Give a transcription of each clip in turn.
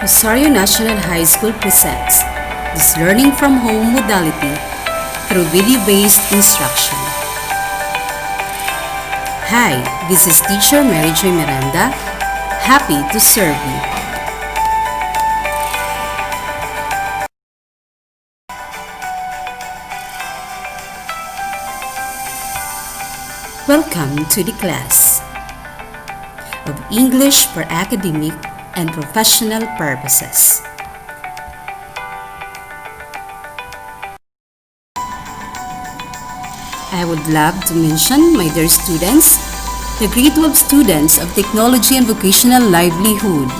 Rosario National High School presents this learning from home modality through video-based instruction. Hi, this is teacher Mary Joy Miranda. Happy to serve you. Welcome to the class of English for academic and professional purposes. I would love to mention, my dear students, the grade 12 students of Technology and Vocational Livelihood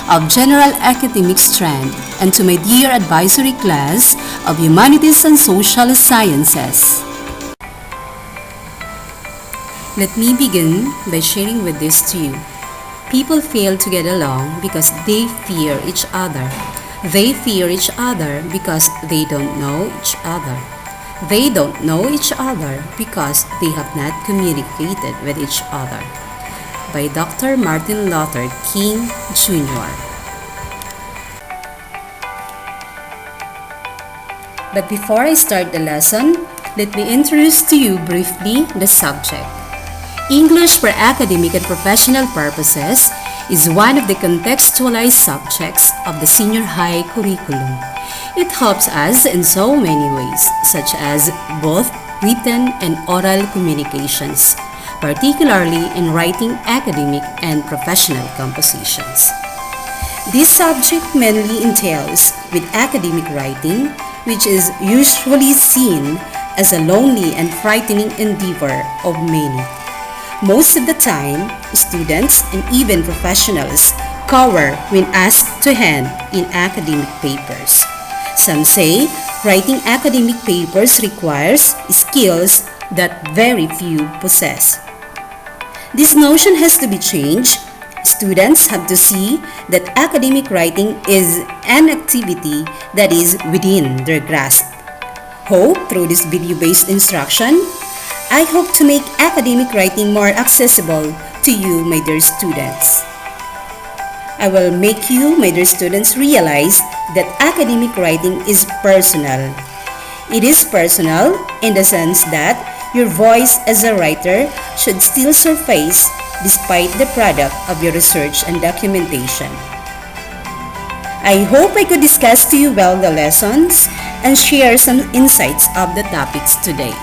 of General Academic Strand, and to my dear advisory class of Humanities and Social Sciences. Let me begin by sharing with this to you. People fail to get along because they fear each other. They fear each other because they don't know each other. They don't know each other because they have not communicated with each other. By Dr. Martin Luther King, Jr. But before I start the lesson, let me introduce to you briefly the subject. English for academic and professional purposes is one of the contextualized subjects of the senior high curriculum. It helps us in so many ways, such as both written and oral communications, particularly in writing academic and professional compositions. This subject mainly entails with academic writing, which is usually seen as a lonely and frightening endeavor of many. Most of the time, students and even professionals cower when asked to hand in academic papers. Some say writing academic papers requires skills that very few possess. This notion has to be changed. Students have to see that academic writing is an activity that is within their grasp. Hope through this video-based instruction, I hope to make academic writing more accessible to you, my dear students. I will make you, my dear students, realize that academic writing is personal. It is personal in the sense that your voice as a writer should still surface despite the product of your research and documentation. I hope I could discuss to you well the lessons and share some insights of the topics today.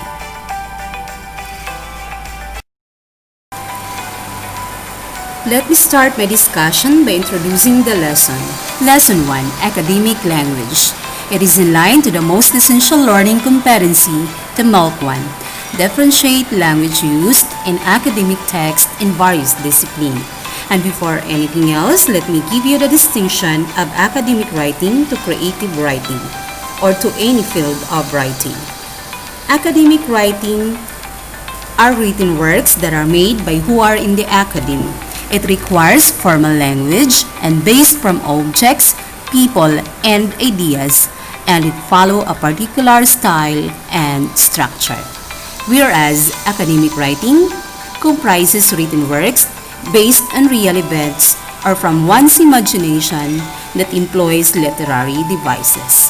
Let me start my discussion by introducing the lesson. Lesson 1, Academic Language. It is in line to the most essential learning competency, the MALC 1. Differentiate language used in academic text in various disciplines. And before anything else, let me give you the distinction of academic writing to creative writing, or to any field of writing. Academic writing are written works that are made by who are in the academy. It requires formal language and based from objects, people, and ideas, and it follows a particular style and structure. Whereas academic writing comprises written works based on real events or from one's imagination that employs literary devices.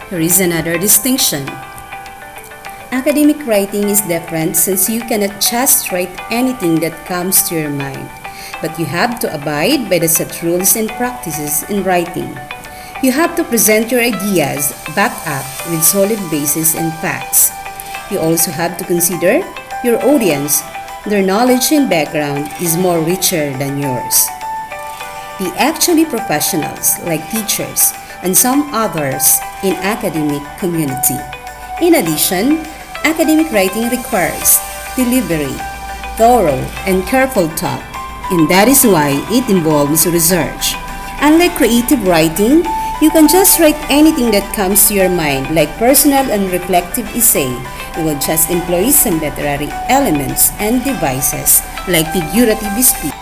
There is another distinction. Academic writing is different since you cannot just write anything that comes to your mind, but you have to abide by the set rules and practices in writing. You have to present your ideas backed up with solid basis and facts. You also have to consider your audience. Their knowledge and background is more richer than yours. The actually professionals like teachers and some others in academic community. In addition, academic writing requires delivery, thorough and careful thought, and that is why it involves research. Unlike creative writing, you can just write anything that comes to your mind, like personal and reflective essay. You will just employ some literary elements and devices, like figurative speech.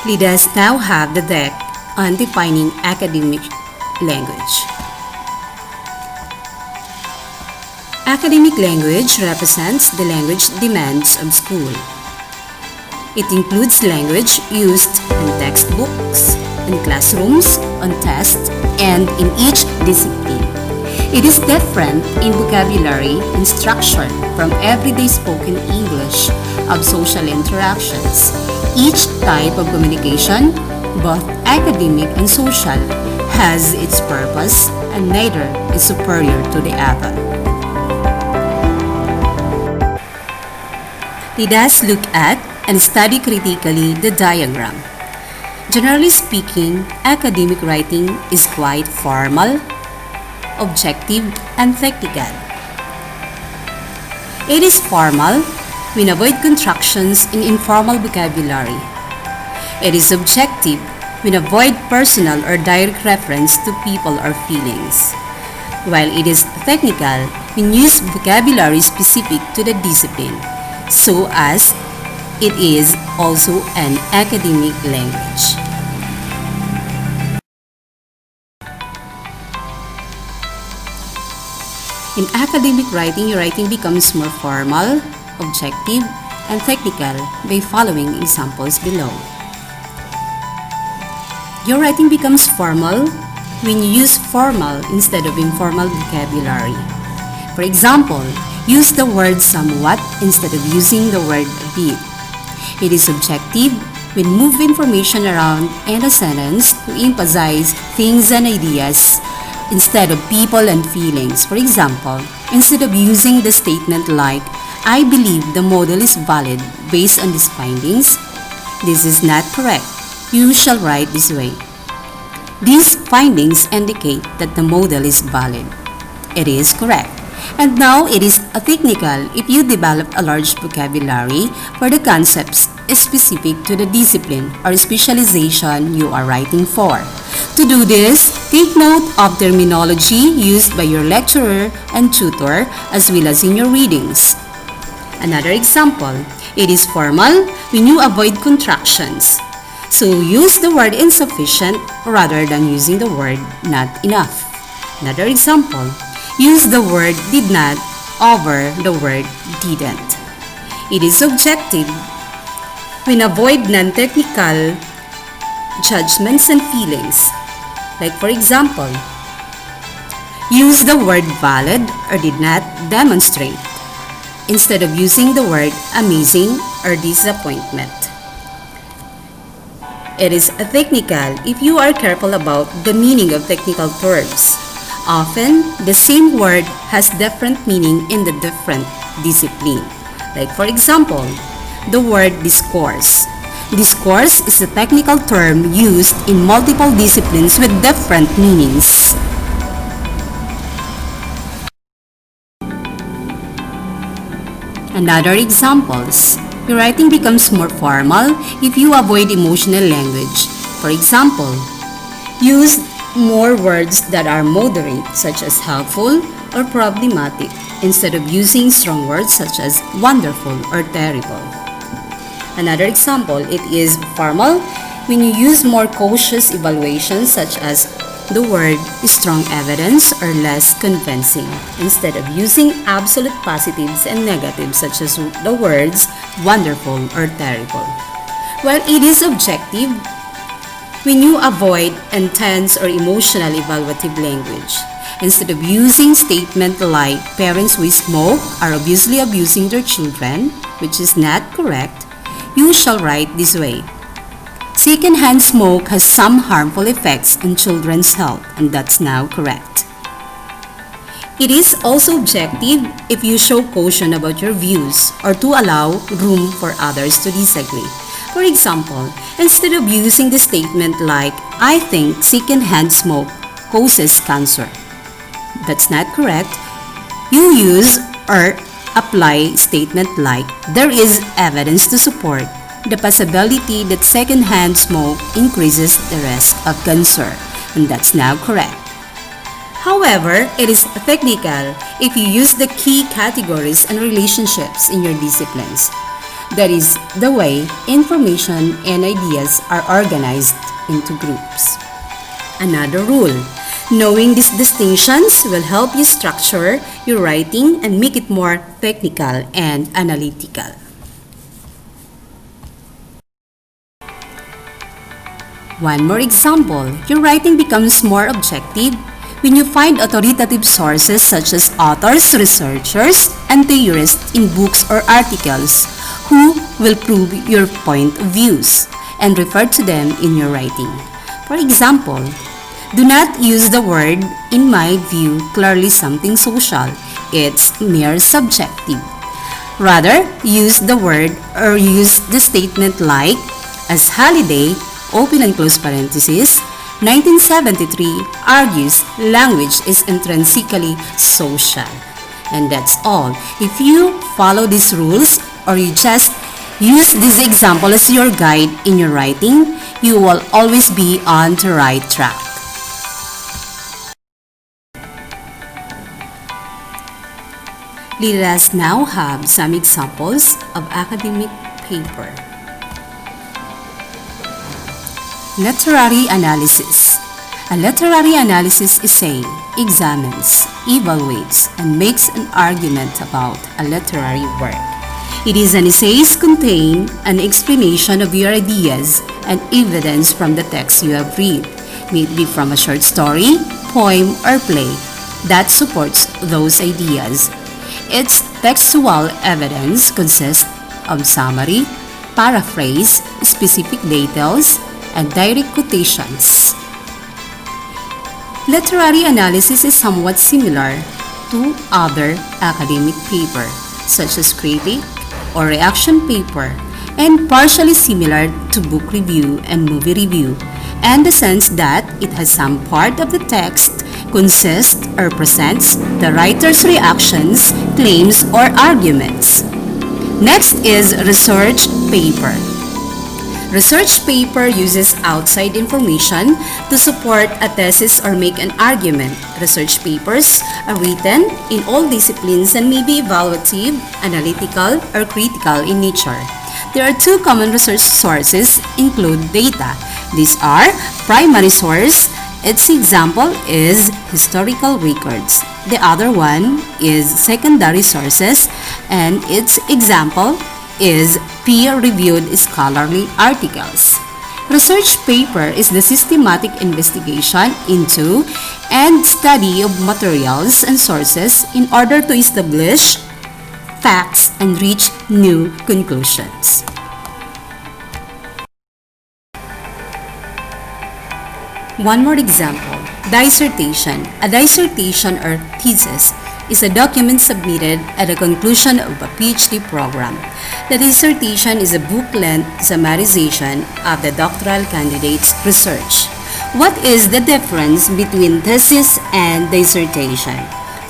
Let us now have the deck on defining academic language. Academic language represents the language demands of school. It includes language used in textbooks, in classrooms, on tests, and in each discipline. It is different in vocabulary and structure from everyday spoken English of social interactions. Each type of communication, both academic and social, has its purpose and neither is superior to the other. Let us look at and study critically the diagram. Generally speaking, academic writing is quite formal, objective, and technical. It is formal when avoid contractions in informal vocabulary. It is objective when avoid personal or direct reference to people or feelings. While it is technical when use vocabulary specific to the discipline, so as it is also an academic language. In academic writing, your writing becomes more formal, objective, and technical by following examples below. Your writing becomes formal when you use formal instead of informal vocabulary. For example, use the word somewhat instead of using the word a bit. It is objective when move information around in a sentence to emphasize things and ideas instead of people and feelings. For example, instead of using the statement like, I believe the model is valid based on these findings, this is not correct. You shall write this way. These findings indicate that the model is valid. It is correct. And now it is a technical if you develop a large vocabulary for the concepts specific to the discipline or specialization you are writing for. To do this, take note of terminology used by your lecturer and tutor as well as in your readings. Another example, it is formal when you avoid contractions. So use the word insufficient rather than using the word not enough. Another example, use the word did not over the word didn't. It is objective when avoid non-technical judgments and feelings. Like for example, use the word valid or did not demonstrate instead of using the word amazing or disappointment. It is technical if you are careful about the meaning of technical terms. Often, the same word has different meaning in the different discipline. Like for example, the word discourse. Discourse is a technical term used in multiple disciplines with different meanings. Another examples. Your writing becomes more formal if you avoid emotional language. For example, use more words that are moderate, such as helpful or problematic, instead of using strong words such as wonderful or terrible. Another example, it is formal when you use more cautious evaluations such as the word strong evidence or less convincing, instead of using absolute positives and negatives such as the words wonderful or terrible. While it is objective when you avoid intense or emotional evaluative language, instead of using statements like parents who smoke are obviously abusing their children, which is not correct, you shall write this way. Secondhand smoke has some harmful effects on children's health, and that's now correct. It is also objective if you show caution about your views or to allow room for others to disagree. For example, instead of using the statement like, I think secondhand smoke causes cancer, that's not correct, you use or apply statement like, there is evidence to support the possibility that secondhand smoke increases the risk of cancer, and that's now correct. However, it is technical if you use the key categories and relationships in your disciplines. That is the way information and ideas are organized into groups. Another rule, knowing these distinctions will help you structure your writing and make it more technical and analytical. One more example, your writing becomes more objective when you find authoritative sources such as authors, researchers, and theorists in books or articles who will prove your point of views and refer to them in your writing. For example, do not use the word "in my view" clearly something social. It's mere subjective. Rather, use the word or use the statement like, as Halliday, open and close parenthesis, 1973 argues language is intrinsically social. And that's all. If you follow these rules or you just use this example as your guide in your writing, you will always be on the right track. Let us now have some examples of academic paper. Literary analysis. A literary analysis essay examines, evaluates, and makes an argument about a literary work. It is an essays contain an explanation of your ideas and evidence from the text you have read, may it be from a short story, poem, or play that supports those ideas. Its textual evidence consists of summary, paraphrase, specific details, and direct quotations. Literary analysis is somewhat similar to other academic paper, such as critic or reaction paper, and partially similar to book review and movie review, and the sense that it has some part of the text consists or presents the writer's reactions, claims, or arguments. Next is research paper. Research paper uses outside information to support a thesis or make an argument. Research papers are written in all disciplines and may be evaluative, analytical, or critical in nature. There are two common research sources include data. These are primary source. Its example is historical records. The other one is secondary sources, and its example is peer-reviewed scholarly articles. Research paper is the systematic investigation into and study of materials and sources in order to establish facts and reach new conclusions. One more example, dissertation. A dissertation or thesis is a document submitted at the conclusion of a PhD program. The dissertation is a book-length summarization of the doctoral candidate's research. What is the difference between thesis and dissertation?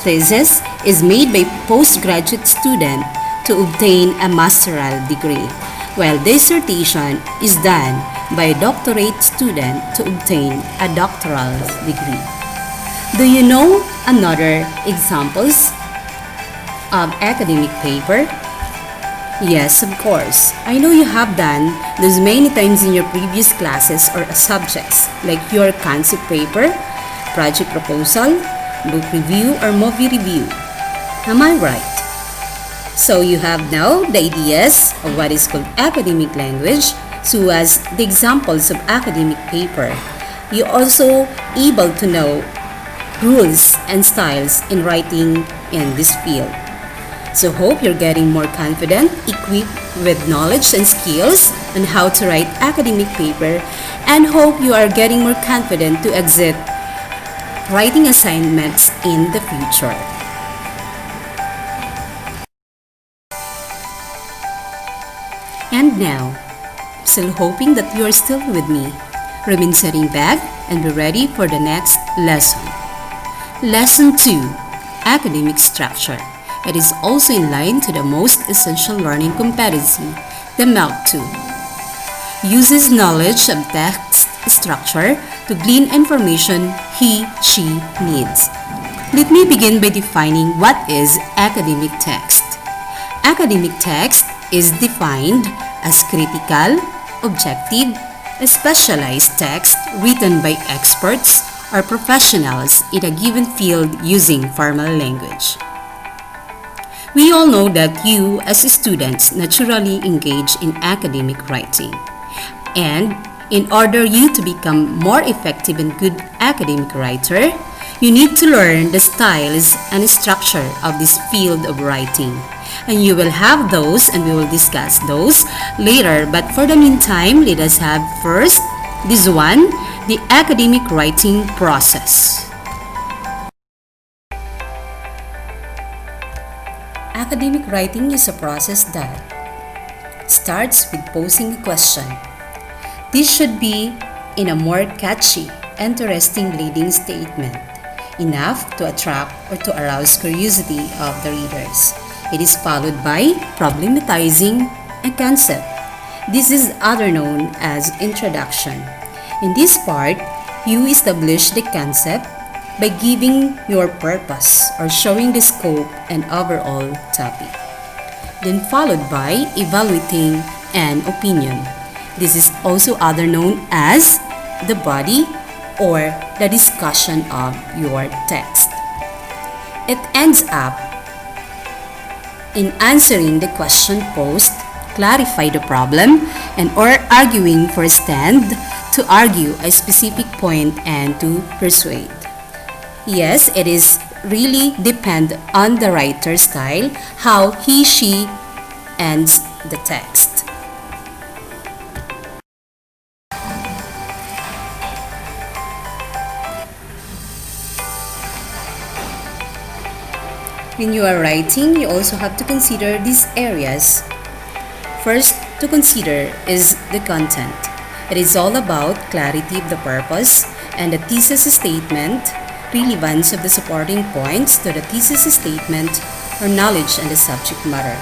Thesis is made by postgraduate student to obtain a master's degree, while dissertation is done by a doctorate student to obtain a doctoral degree. Do you know another examples of academic paper? Yes, of course. I know you have done those many times in your previous classes or subjects, like your concept paper, project proposal, book review, or movie review. Am I right? So you have now the ideas of what is called academic language, so as the examples of academic paper. You also able to know rules and styles in writing in this field. So hope you're getting more confident, equipped with knowledge and skills on how to write academic paper, and hope you are getting more confident to exit writing assignments in the future. And now, still hoping that you are still with me. Remain sitting back and be ready for the next lesson. Lesson 2, Academic Structure. It is also in line to the most essential learning competency, the MELC 2. Uses knowledge of text structure to glean information he/she needs. Let me begin by defining what is academic text. Academic text is defined as critical, objective, specialized text written by experts or professionals in a given field using formal language. We all know that you as students naturally engage in academic writing, and In order you to become more effective and good academic writer, you need to learn the styles and structure of this field of writing. And you will have those and we will discuss those later. But for the meantime, let us have first this one, the academic writing process. Academic writing is a process that starts with posing a question. This should be in a more catchy, interesting leading statement, enough to attract or to arouse curiosity of the readers. It is followed by problematizing a concept. This is other known as introduction. In this part, you establish the concept by giving your purpose or showing the scope and overall topic. Then followed by evaluating an opinion. This is also other known as the body or the discussion of your text. It ends up in answering the question posed, clarify the problem, and or arguing for a stand to argue a specific point and to persuade. Yes, it is really depend on the writer's style, how she ends the text. When you are writing, you also have to consider these areas. First to consider is the content. It is all about clarity of the purpose and the thesis statement, relevance of the supporting points to the thesis statement, or knowledge and the subject matter.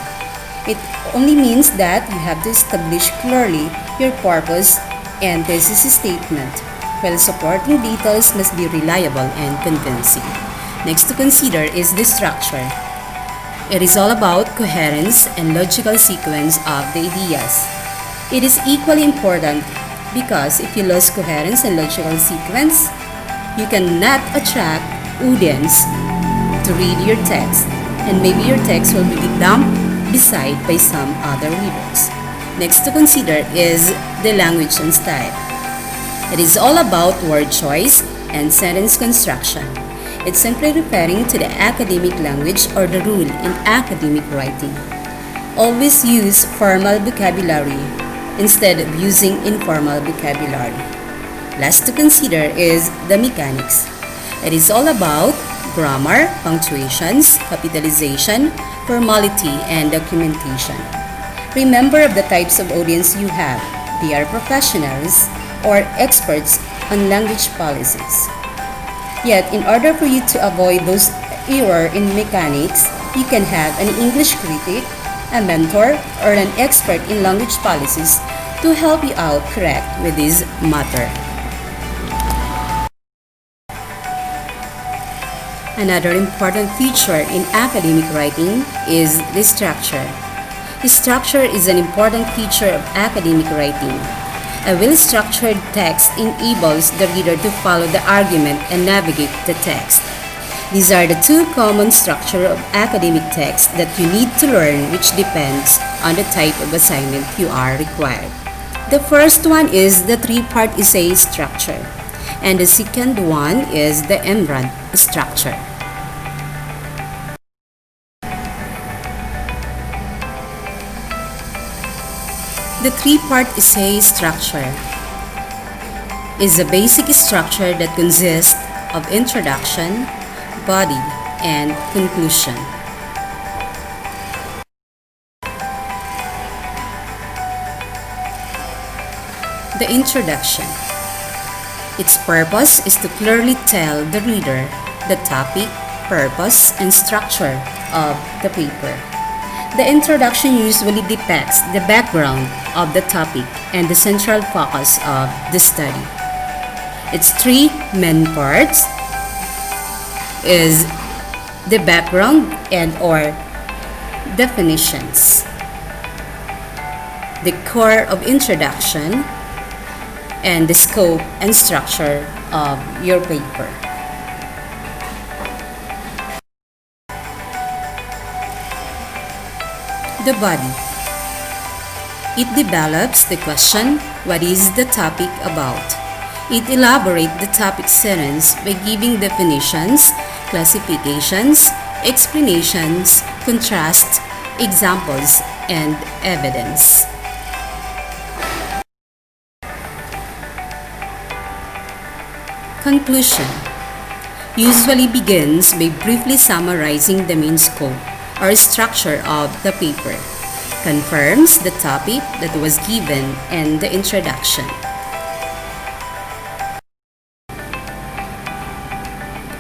It only means that you have to establish clearly your purpose and thesis statement, while supporting details must be reliable and convincing. Next to consider is the structure. It is all about coherence and logical sequence of the ideas. It is equally important because if you lose coherence and logical sequence, you cannot attract audience to read your text, and maybe your text will be dumped beside by some other readers. Next to consider is the language and style. It is all about word choice and sentence construction. It's simply referring to the academic language or the rule in academic writing. Always use formal vocabulary instead of using informal vocabulary. Last to consider is the mechanics. It is all about grammar, punctuations, capitalization, formality, and documentation. Remember of the types of audience you have. They are professionals or experts on language policies. Yet, in order for you to avoid those errors in mechanics, you can have an English critic, a mentor, or an expert in language policies to help you out correct with this matter. Another important feature in academic writing is the structure. The structure is an important feature of academic writing. A well-structured text enables the reader to follow the argument and navigate the text. These are the two common structures of academic text that you need to learn, which depends on the type of assignment you are required. The first one is the three-part essay structure, and the second one is the emerald structure. The three-part essay structure is a basic structure that consists of introduction, body, and conclusion. The introduction. Its purpose is to clearly tell the reader the topic, purpose, and structure of the paper. The introduction usually depicts the background of the topic and the central focus of the study. Its three main parts is the background and or definitions, the core of introduction, and the scope and structure of your paper. The body. It develops the question, what is the topic about? It elaborates the topic sentence by giving definitions, classifications, explanations, contrasts, examples, and evidence. Conclusion usually begins by briefly summarizing the main scope or structure of the paper, confirms the topic that was given, and the introduction.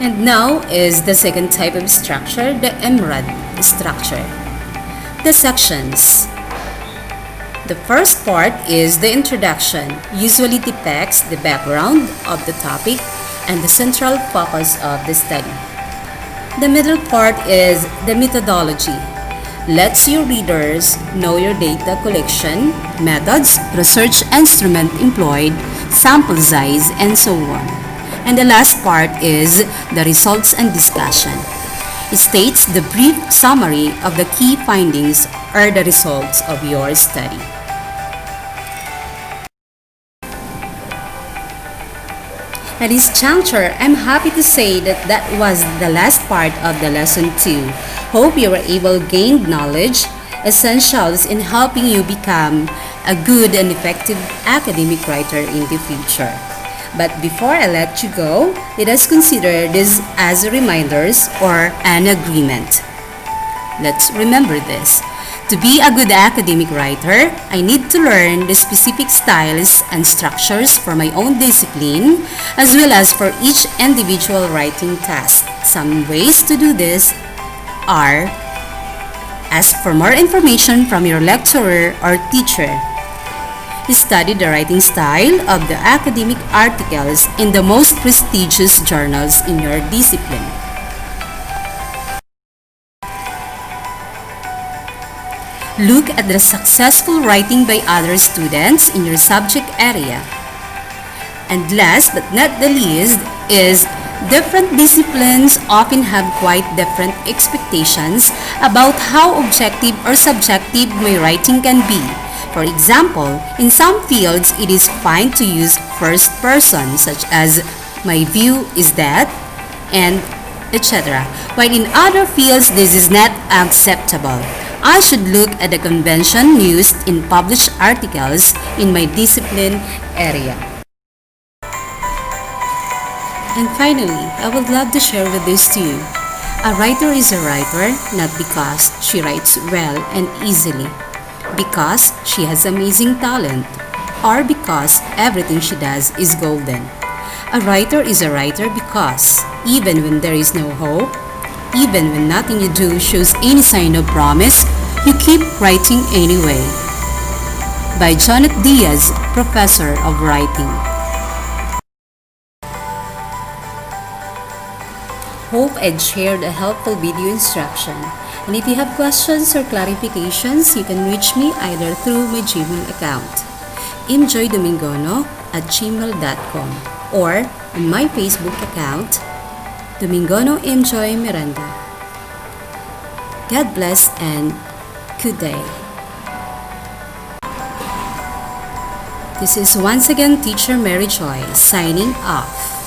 And now is the second type of structure, the emerald structure. The sections. The first part is the introduction, usually depicts the background of the topic and the central focus of the study. The middle part is the methodology, lets your readers know your data collection, methods, research instrument employed, sample size, and so on. And the last part is the results and discussion. It states the brief summary of the key findings or the results of your study. At this juncture, I'm happy to say that was the last part of the lesson 2. Hope you were able to gain knowledge, essentials in helping you become a good and effective academic writer in the future. But before I let you go, let us consider this as reminders or an agreement. Let's remember this. To be a good academic writer, I need to learn the specific styles and structures for my own discipline, as well as for each individual writing task. Some ways to do this are: ask for more information from your lecturer or teacher. Study the writing style of the academic articles in the most prestigious journals in your discipline. Look at the successful writing by other students in your subject area. And last but not the least is different disciplines often have quite different expectations about how objective or subjective my writing can be. For example, in some fields, it is fine to use first person, such as my view is that, and etc. While in other fields, this is not acceptable. I should look at the convention used in published articles in my discipline area. And finally, I would love to share with this to you. A writer is a writer not because she writes well and easily, because she has amazing talent, or because everything she does is golden. A writer is a writer because even when there is no hope, even when nothing you do shows any sign of promise, you keep writing anyway. By Jonat Diaz, Professor of Writing. Hope I'd shared a helpful video instruction. And if you have questions or clarifications, you can reach me either through my Gmail account, mjoydomingono@gmail.com, or on my Facebook account, Domingono Mjoy Miranda. God bless and good day. This is once again Teacher Mary Joy signing off.